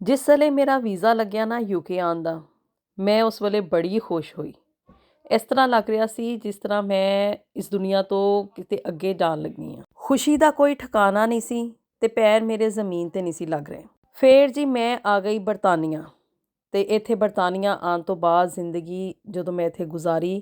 ਜਿਸ ਵੇਲੇ ਮੇਰਾ ਵੀਜ਼ਾ ਲੱਗਿਆ ਨਾ ਯੂਕੇ ਆਉਣ ਦਾ, ਮੈਂ ਉਸ ਵੇਲੇ ਬੜੀ ਖੁਸ਼ ਹੋਈ। ਇਸ ਤਰ੍ਹਾਂ ਲੱਗ ਰਿਹਾ ਸੀ ਜਿਸ ਤਰ੍ਹਾਂ ਮੈਂ ਇਸ ਦੁਨੀਆ ਤੋਂ ਕਿਤੇ ਅੱਗੇ ਜਾਣ ਲੱਗੀ ਹਾਂ। ਖੁਸ਼ੀ ਦਾ ਕੋਈ ਠਿਕਾਣਾ ਨਹੀਂ ਸੀ ਤੇ ਪੈਰ ਮੇਰੇ ਜ਼ਮੀਨ ਤੇ ਨਹੀਂ ਸੀ ਲੱਗ ਰਹੇ। ਫੇਰ ਜੀ ਮੈਂ ਆ ਗਈ ਬਰਤਾਨੀਆ ਤੇ ਇੱਥੇ ਬਰਤਾਨੀਆ ਆਉਣ ਤੋਂ ਬਾਅਦ ਜ਼ਿੰਦਗੀ ਜਦੋਂ ਮੈਂ ਇੱਥੇ ਗੁਜ਼ਾਰੀ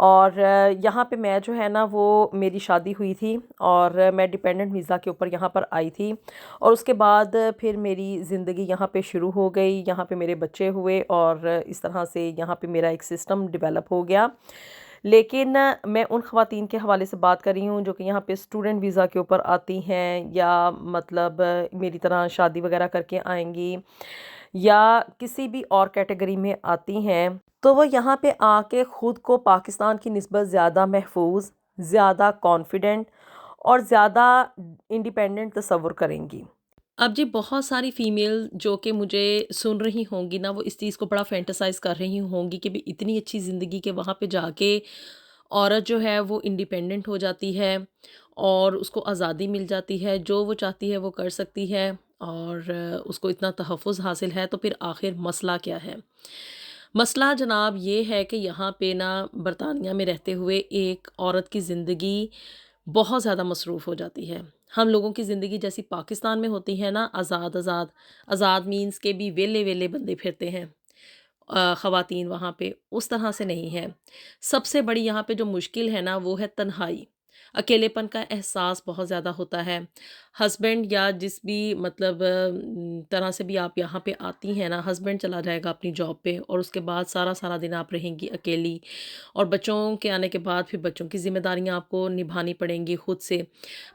اور یہاں پہ میں جو ہے نا وہ میری شادی ہوئی تھی اور میں ڈیپینڈنٹ ویزا کے اوپر یہاں پر آئی تھی، اور اس کے بعد پھر میری زندگی یہاں پہ شروع ہو گئی، یہاں پہ میرے بچے ہوئے اور اس طرح سے یہاں پہ میرا ایک سسٹم ڈیولپ ہو گیا۔ لیکن میں ان خواتین کے حوالے سے بات کر رہی ہوں جو کہ یہاں پہ اسٹوڈنٹ ویزا کے اوپر آتی ہیں، یا مطلب میری طرح شادی وغیرہ کر کے آئیں گی، یا کسی بھی اور کیٹیگری میں آتی ہیں، تو وہ یہاں پہ آ کے خود کو پاکستان کی نسبت زیادہ محفوظ، زیادہ کانفیڈنٹ اور زیادہ انڈیپینڈنٹ تصور کریں گی۔ اب جی بہت ساری فیمیل جو کہ مجھے سن رہی ہوں گی نا، وہ اس چیز کو بڑا فینٹاسائز کر رہی ہوں گی کہ بھی اتنی اچھی زندگی کے وہاں پہ جا کے عورت جو ہے وہ انڈیپینڈنٹ ہو جاتی ہے اور اس کو آزادی مل جاتی ہے، جو وہ چاہتی ہے وہ کر سکتی ہے، اور اس کو اتنا تحفظ حاصل ہے، تو پھر آخر مسئلہ کیا ہے؟ مسئلہ جناب یہ ہے کہ یہاں پہ نا برطانیہ میں رہتے ہوئے ایک عورت کی زندگی بہت زیادہ مصروف ہو جاتی ہے۔ ہم لوگوں کی زندگی جیسی پاکستان میں ہوتی ہے نا، آزاد آزاد، آزاد مینس کے بھی ویلے ویلے بندے پھرتے ہیں خواتین وہاں پہ، اس طرح سے نہیں ہے۔ سب سے بڑی یہاں پہ جو مشکل ہے نا وہ ہے تنہائی، اکیلے پن کا احساس بہت زیادہ ہوتا ہے۔ ہسبینڈ یا جس بھی مطلب طرح سے بھی آپ یہاں پہ آتی ہیں نا، ہسبینڈ چلا جائے گا اپنی جاب پہ، اور اس کے بعد سارا سارا دن آپ رہیں گی اکیلی، اور بچوں کے آنے کے بعد پھر بچوں کی ذمہ داریاں آپ کو نبھانی پڑیں گی خود سے۔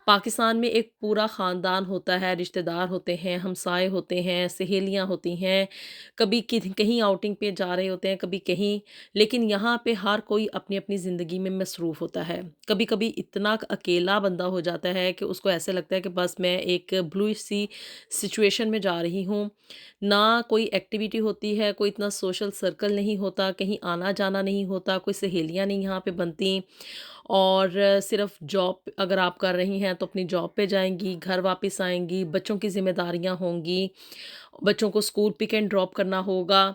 پاکستان میں ایک پورا خاندان ہوتا ہے، رشتہ دار ہوتے ہیں، ہمسائے ہوتے ہیں، سہیلیاں ہوتی ہیں، کبھی کہیں آؤٹنگ پہ جا رہے ہوتے ہیں، کبھی کہیں، لیکن یہاں پہ ہر کوئی اپنی اپنی زندگی میں مصروف ہوتا ہے۔ کبھی کبھی اتنا اکیلا بندہ ہو جاتا ہے کہ اس کو ایسے لگتا ہے کہ بس میں ایک بلوئش سی سچویشن میں جا رہی ہوں، نہ کوئی ایکٹیویٹی ہوتی ہے، کوئی اتنا سوشل سرکل نہیں ہوتا، کہیں آنا جانا نہیں ہوتا، کوئی سہیلیاں نہیں یہاں پہ بنتی، اور صرف جاب اگر آپ کر رہی ہیں تو اپنی جاب پہ جائیں گی، گھر واپس آئیں گی، بچوں کی ذمہ داریاں ہوں گی، بچوں کو اسکول پک اینڈ ڈراپ کرنا ہوگا۔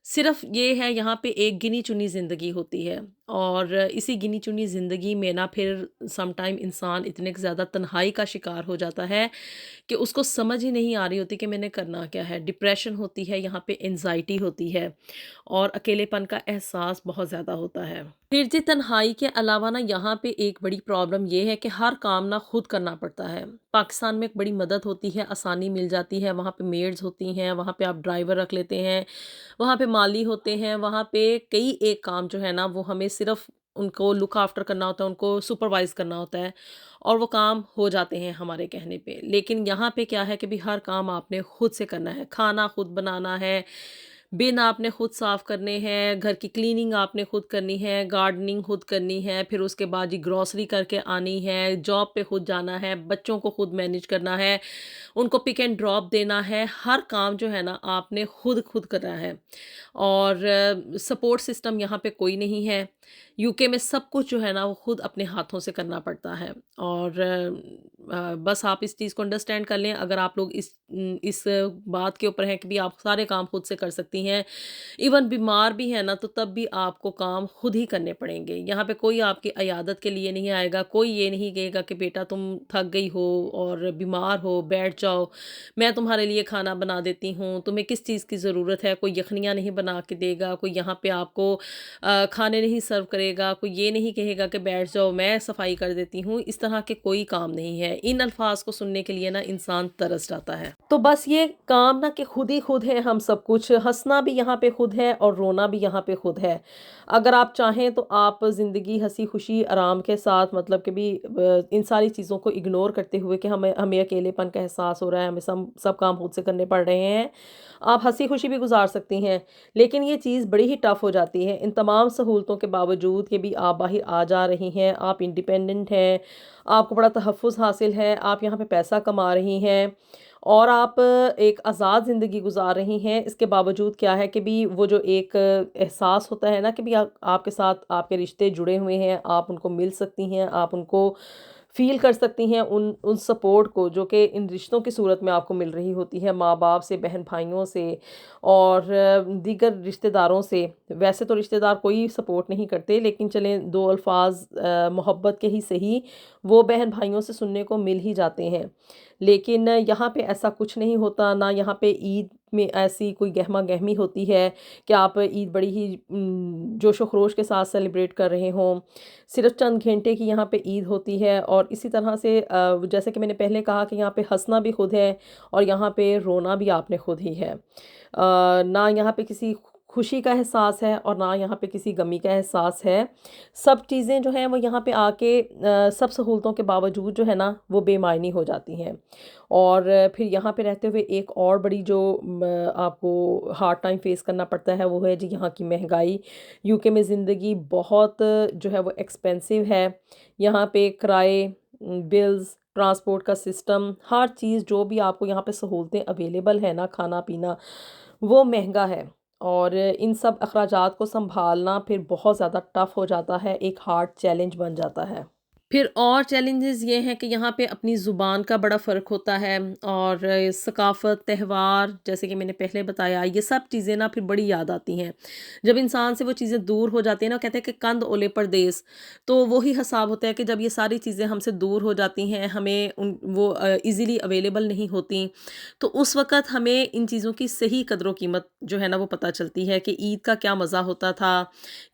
صرف یہ ہے یہاں پہ ایک گنی چنی زندگی ہوتی ہے، اور اسی گنی چنی زندگی میں نا پھر سم ٹائم انسان اتنے زیادہ تنہائی کا شکار ہو جاتا ہے کہ اس کو سمجھ ہی نہیں آ رہی ہوتی کہ میں نے کرنا کیا ہے۔ ڈپریشن ہوتی ہے یہاں پہ، انزائٹی ہوتی ہے، اور اکیلے پن کا احساس بہت زیادہ ہوتا ہے۔ پھر جی تنہائی کے علاوہ نا یہاں پہ ایک بڑی پرابلم یہ ہے کہ ہر کام نا خود کرنا پڑتا ہے۔ پاکستان میں ایک بڑی مدد ہوتی ہے، آسانی مل جاتی ہے، وہاں پہ میڈز ہوتی ہیں، وہاں پہ آپ ڈرائیور رکھ لیتے ہیں، وہاں پہ مالی ہوتے ہیں، وہاں پہ کئی ایک کام جو ہے نا وہ ہمیں صرف ان کو لک آفٹر کرنا ہوتا ہے، ان کو سپروائز کرنا ہوتا ہے، اور وہ کام ہو جاتے ہیں ہمارے کہنے پہ۔ لیکن یہاں پہ کیا ہے کہ بھی ہر کام آپ نے خود سے کرنا ہے، کھانا خود بنانا ہے، بن آپ نے خود صاف کرنے ہیں، گھر کی کلیننگ آپ نے خود کرنی ہے، گارڈننگ خود کرنی ہے، پھر اس کے بعد جی گروسری کر کے آنی ہے، جاب پہ خود جانا ہے، بچوں کو خود مینیج کرنا ہے، ان کو پک اینڈ ڈراپ دینا ہے، ہر کام جو ہے نا آپ نے خود کرنا ہے، اور سپورٹ سسٹم یہاں پہ کوئی نہیں ہے۔ یو کے میں سب کچھ جو ہے نا وہ خود اپنے ہاتھوں سے کرنا پڑتا ہے، اور بس آپ اس چیز کو انڈرسٹینڈ کر لیں، اگر آپ لوگ اس بات کے اوپر ہیں کہ بھی آپ سارے کام خود سے کر سکتی ہیں، ایون بیمار بھی ہے نا تو تب بھی آپ کو کام خود ہی کرنے پڑیں گے۔ یہاں پہ کوئی آپ کی عیادت کے لیے نہیں آئے گا، کوئی یہ نہیں کہے گا کہ بیٹا تم تھک گئی ہو اور بیمار ہو، بیٹھ جاؤ، میں تمہارے لیے کھانا بنا دیتی ہوں، تمہیں کس چیز کی ضرورت ہے، کوئی یخنیاں نہیں بنا کے دے گا، کوئی یہاں پہ آپ کو کھانے نہیں سرو کرے گا، کوئی یہ نہیں کہے گا کہ بیٹھ جاؤ میں صفائی کر دیتی ہوں، اس طرح کے کوئی کام نہیں ہے۔ ان الفاظ کو سننے کے لیے نا انسان ترس جاتا ہے۔ تو بس یہ کام نا کہ خود ہی خود ہے ہم سب کچھ، ہنسنا بھی یہاں پہ خود ہے اور رونا بھی یہاں پہ خود ہے۔ اگر آپ چاہیں تو آپ زندگی ہنسی خوشی آرام کے ساتھ مطلب کہ بھی ان ساری چیزوں کو اگنور کرتے ہوئے کہ ہمیں اکیلے پن کا احساس ہو رہا ہے، ہمیں سب کام خود سے کرنے پڑ رہے ہیں، آپ ہنسی خوشی بھی گزار سکتی ہیں، لیکن یہ چیز بڑی ہی ٹف ہو جاتی ہے۔ ان تمام سہولتوں کے باوجود کہ بھی آپ باہر آ جا رہی ہیں، آپ انڈیپینڈنٹ ہیں، آپ کو بڑا تحفظ حاصل ہے، آپ یہاں پہ پیسہ کما رہی ہیں، اور آپ ایک آزاد زندگی گزار رہی ہیں، اس کے باوجود کیا ہے کہ بھی وہ جو ایک احساس ہوتا ہے نا کہ بھی آپ کے ساتھ آپ کے رشتے جڑے ہوئے ہیں، آپ ان کو مل سکتی ہیں، آپ ان کو فیل کر سکتی ہیں، ان سپورٹ کو جو کہ ان رشتوں کی صورت میں آپ کو مل رہی ہوتی ہے، ماں باپ سے، بہن بھائیوں سے، اور دیگر رشتہ داروں سے۔ ویسے تو رشتہ دار کوئی سپورٹ نہیں کرتے، لیکن چلیں دو الفاظ محبت کے ہی صحیح وہ بہن بھائیوں سے سننے کو مل ہی جاتے ہیں۔ لیکن یہاں پہ ایسا کچھ نہیں ہوتا، نہ یہاں پہ عید میں ایسی کوئی گہما گہمی ہوتی ہے کہ آپ عید بڑی ہی جوش و خروش کے ساتھ سیلیبریٹ کر رہے ہوں. صرف چند گھنٹے کی یہاں پہ عید ہوتی ہے، اور اسی طرح سے جیسے کہ میں نے پہلے کہا کہ یہاں پہ ہنسنا بھی خود ہے اور یہاں پہ رونا بھی آپ نے خود ہی ہے. نہ یہاں پہ کسی خوشی کا احساس ہے اور نہ یہاں پہ کسی غمی کا احساس ہے. سب چیزیں جو ہیں وہ یہاں پہ آ کے سب سہولتوں کے باوجود جو ہے نا وہ بے معنی ہو جاتی ہیں. اور پھر یہاں پہ رہتے ہوئے ایک اور بڑی جو آپ کو ہارڈ ٹائم فیس کرنا پڑتا ہے وہ ہے جی یہاں کی مہنگائی. یو کے میں زندگی بہت جو ہے وہ ایکسپینسو ہے. یہاں پہ کرائے، بلز، ٹرانسپورٹ کا سسٹم، ہر چیز جو بھی آپ کو یہاں پہ سہولتیں اویلیبل ہے نا، کھانا پینا، وہ مہنگا ہے. اور ان سب اخراجات کو سنبھالنا پھر بہت زیادہ ٹف ہو جاتا ہے، ایک ہارڈ چیلنج بن جاتا ہے. پھر اور چیلنجز یہ ہیں کہ یہاں پہ اپنی زبان کا بڑا فرق ہوتا ہے، اور ثقافت، تہوار، جیسے کہ میں نے پہلے بتایا، یہ سب چیزیں نا پھر بڑی یاد آتی ہیں. جب انسان سے وہ چیزیں دور ہو جاتی ہیں نا، کہتے ہیں کہ کند اولے پردیس، تو وہی حساب ہوتا ہے کہ جب یہ ساری چیزیں ہم سے دور ہو جاتی ہیں، ہمیں وہ ایزیلی اویلیبل نہیں ہوتی، تو اس وقت ہمیں ان چیزوں کی صحیح قدر و قیمت جو ہے نا وہ پتہ چلتی ہے کہ عید کا کیا مزہ ہوتا تھا،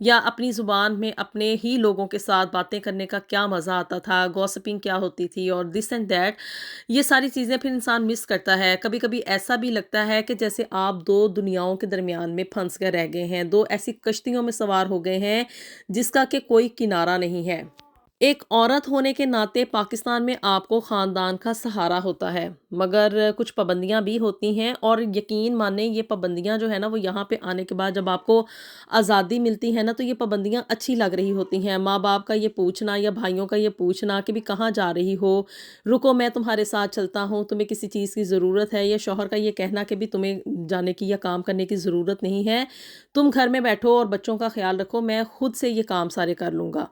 یا اپنی زبان میں اپنے ہی لوگوں کے ساتھ باتیں کرنے کا کیا مزہ آتا تھا، گوسپنگ کیا ہوتی تھی، اور دس اینڈ دیٹ. یہ ساری چیزیں پھر انسان مس کرتا ہے. کبھی کبھی ایسا بھی لگتا ہے کہ جیسے آپ دو دنیاؤں کے درمیان میں پھنس کر رہ گئے ہیں، دو ایسی کشتیوں میں سوار ہو گئے ہیں جس کا کہ کوئی کنارہ نہیں ہے. ایک عورت ہونے کے ناطے پاکستان میں آپ کو خاندان کا سہارا ہوتا ہے، مگر کچھ پابندیاں بھی ہوتی ہیں، اور یقین مانیں یہ پابندیاں جو ہے نا وہ یہاں پہ آنے کے بعد جب آپ کو آزادی ملتی ہے نا تو یہ پابندیاں اچھی لگ رہی ہوتی ہیں. ماں باپ کا یہ پوچھنا یا بھائیوں کا یہ پوچھنا کہ بھی کہاں جا رہی ہو، رکو میں تمہارے ساتھ چلتا ہوں، تمہیں کسی چیز کی ضرورت ہے، یا شوہر کا یہ کہنا کہ بھی تمہیں جانے کی یا کام کرنے کی ضرورت نہیں ہے، تم گھر میں بیٹھو اور بچوں کا خیال رکھو، میں خود سے یہ کام سارے کر لوں گا.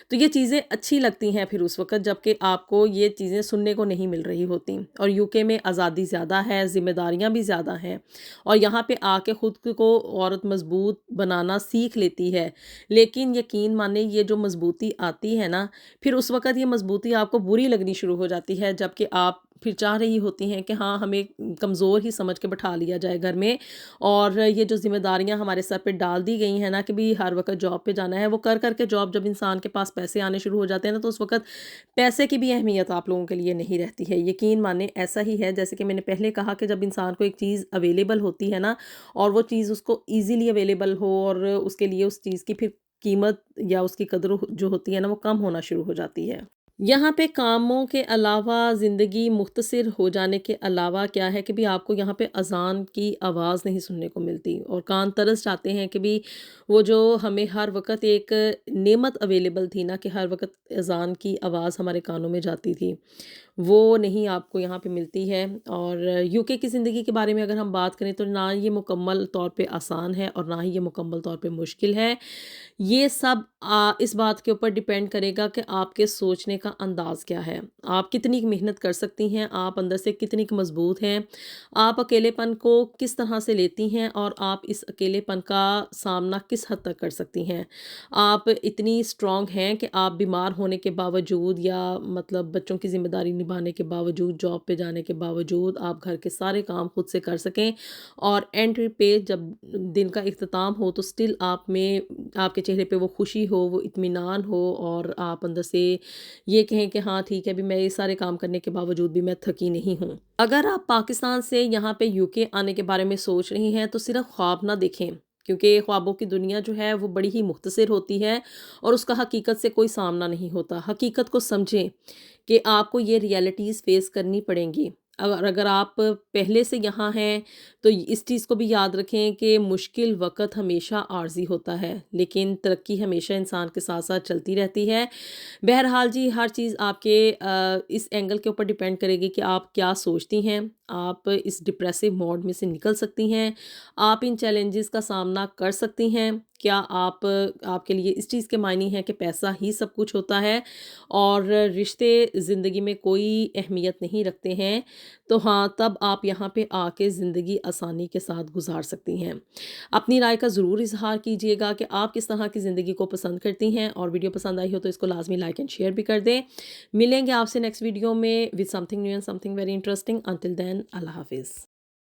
تو یہ چیزیں اچھی لگتی ہیں پھر اس وقت جب کہ آپ کو یہ چیزیں سننے کو نہیں مل رہی ہوتی. اور یو کے میں آزادی زیادہ ہے، ذمہ داریاں بھی زیادہ ہیں، اور یہاں پہ آ کے خود کو عورت مضبوط بنانا سیکھ لیتی ہے. لیکن یقین مانیں یہ جو مضبوطی آتی ہے نا، پھر اس وقت یہ مضبوطی آپ کو بری لگنی شروع ہو جاتی ہے، جب کہ آپ پھر چاہ رہی ہوتی ہیں کہ ہاں ہمیں کمزور ہی سمجھ کے بٹھا لیا جائے گھر میں، اور یہ جو ذمہ داریاں ہمارے سر پہ ڈال دی گئی ہیں نا کہ بھی ہر وقت جاب پہ جانا ہے، وہ کر کر کے جاب جب انسان کے پاس پیسے آنے شروع ہو جاتے ہیں نا تو اس وقت پیسے کی بھی اہمیت آپ لوگوں کے لیے نہیں رہتی ہے. یقین مانیں ایسا ہی ہے، جیسے کہ میں نے پہلے کہا کہ جب انسان کو ایک چیز اویلیبل ہوتی ہے نا، اور وہ چیز اس کو ایزیلی اویلیبل ہو، اور اس کے لیے اس چیز کی پھر قیمت یا اس کی قدر جو ہوتی ہے نا وہ کم ہونا شروع ہو جاتی ہے. یہاں پہ کاموں کے علاوہ، زندگی مختصر ہو جانے کے علاوہ کیا ہے کہ بھی آپ کو یہاں پہ اذان کی آواز نہیں سننے کو ملتی، اور کان ترس جاتے ہیں کہ بھی وہ جو ہمیں ہر وقت ایک نعمت اویلیبل تھی نا کہ ہر وقت اذان کی آواز ہمارے کانوں میں جاتی تھی، وہ نہیں آپ کو یہاں پہ ملتی ہے. اور یو کے کی زندگی کے بارے میں اگر ہم بات کریں تو نہ یہ مکمل طور پہ آسان ہے اور نہ ہی یہ مکمل طور پہ مشکل ہے. یہ سب اس بات کے اوپر ڈیپینڈ کرے گا کہ آپ کے سوچنے کا انداز کیا ہے، آپ کتنی محنت کر سکتی ہیں، آپ اندر سے کتنی مضبوط ہیں، آپ اکیلے پن کو کس طرح سے لیتی ہیں، اور آپ اس اکیلے پن کا سامنا کس حد تک کر سکتی ہیں. آپ اتنی اسٹرانگ ہیں کہ آپ بیمار ہونے کے باوجود، یا مطلب بچوں کی ذمہ داری نبھانے کے باوجود، جاب پہ جانے کے باوجود آپ گھر کے سارے کام خود سے کر سکیں، اور اینڈ پہ جب دن کا اختتام ہو تو سٹل آپ میں، آپ کے چہرے پہ وہ خوشی ہو، وہ اطمینان ہو، اور آپ اندر سے یہ کہیں کہ ہاں ٹھیک ہے بھی میں یہ سارے کام کرنے کے باوجود بھی میں تھکی نہیں ہوں. اگر آپ پاکستان سے یہاں پہ یو کے آنے کے بارے میں سوچ رہی ہیں تو صرف خواب نہ دیکھیں، کیونکہ خوابوں کی دنیا جو ہے وہ بڑی ہی مختصر ہوتی ہے، اور اس کا حقیقت سے کوئی سامنا نہیں ہوتا. حقیقت کو سمجھیں کہ آپ کو یہ ریئلٹیز فیس کرنی پڑیں گی. اگر آپ پہلے سے یہاں ہیں تو اس چیز کو بھی یاد رکھیں کہ مشکل وقت ہمیشہ عارضی ہوتا ہے، لیکن ترقی ہمیشہ انسان کے ساتھ ساتھ چلتی رہتی ہے. بہرحال جی ہر چیز آپ کے اس اینگل کے اوپر ڈیپینڈ کرے گی کہ آپ کیا سوچتی ہیں. آپ اس ڈپریسو موڈ میں سے نکل سکتی ہیں، آپ ان چیلنجز کا سامنا کر سکتی ہیں. کیا آپ کے لیے اس چیز کے معنی ہے کہ پیسہ ہی سب کچھ ہوتا ہے اور رشتے زندگی میں کوئی اہمیت نہیں رکھتے ہیں؟ تو ہاں، تب آپ یہاں پہ آ کے زندگی آسانی کے ساتھ گزار سکتی ہیں. اپنی رائے کا ضرور اظہار کیجئے گا کہ آپ کس طرح کی زندگی کو پسند کرتی ہیں، اور ویڈیو پسند آئی ہو تو اس کو لازمی لائک اینڈ شیئر بھی کر دیں. ملیں گے آپ سے نیکسٹ ویڈیو میں with something new and something very interesting. Until then, اللہ حافظ.